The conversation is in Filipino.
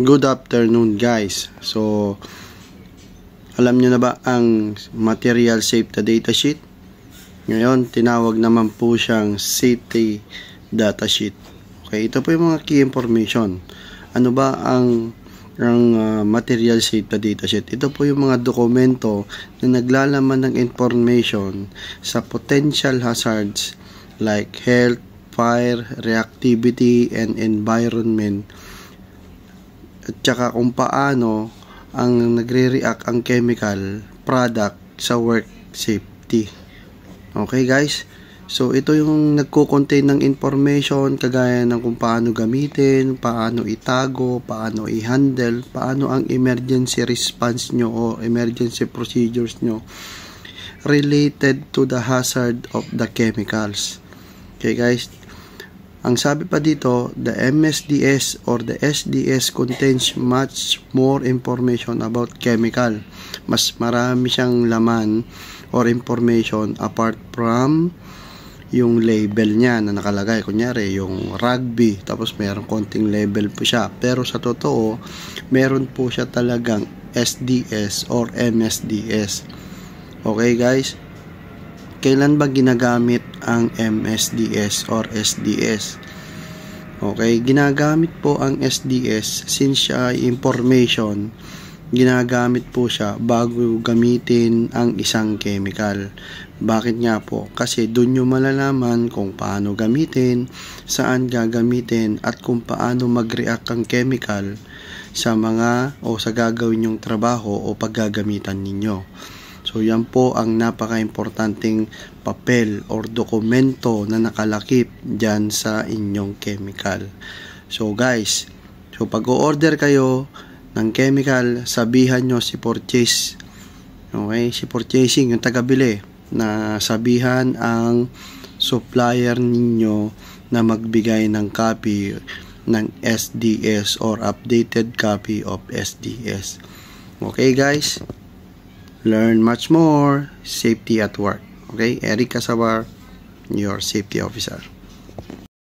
Good afternoon guys. So, alam nyo na ba ang material safety data sheet? Ngayon, tinawag naman po siyang safety data sheet. Okay, ito po yung mga key information. Ano ba ang material safety data sheet? Ito po yung mga dokumento na naglalaman ng information sa potential hazards like health, fire, reactivity, and environment. At saka kung paano ang nagre-react ang chemical product sa work safety. Okay guys? So ito yung nagko-contain ng information kagaya ng kung paano gamitin, paano itago, paano i-handle, paano ang emergency response nyo o emergency procedures nyo related to the hazard of the chemicals. Okay guys? Ang sabi pa dito, the MSDS or the SDS contains much more information about chemical. Mas marami siyang laman or information apart from yung label niya na nakalagay. Kunyari, yung rugby, tapos mayroong konting label po siya. Pero sa totoo, meron po siya talagang SDS or MSDS. Okay guys? Kailan ba ginagamit ang MSDS or SDS? Okay, ginagamit po ang SDS since siya ay information, ginagamit po siya bago gamitin ang isang chemical. Bakit nga po? Kasi doon nyo malalaman kung paano gamitin, saan gagamitin, at kung paano mag-react ang chemical sa mga o sa gagawin nyong trabaho o paggagamitan ninyo. So, yan po ang napaka-importanting papel or dokumento na nakalakip dyan sa inyong chemical. So, guys, pag-o-order kayo ng chemical, sabihan nyo si purchase. Okay? Si purchasing, yung taga-bili, na sabihan ang supplier ninyo na magbigay ng copy ng SDS or updated copy of SDS. Okay, guys? Learn much more. Safety at work. Okay? Eric Casabar, your safety officer.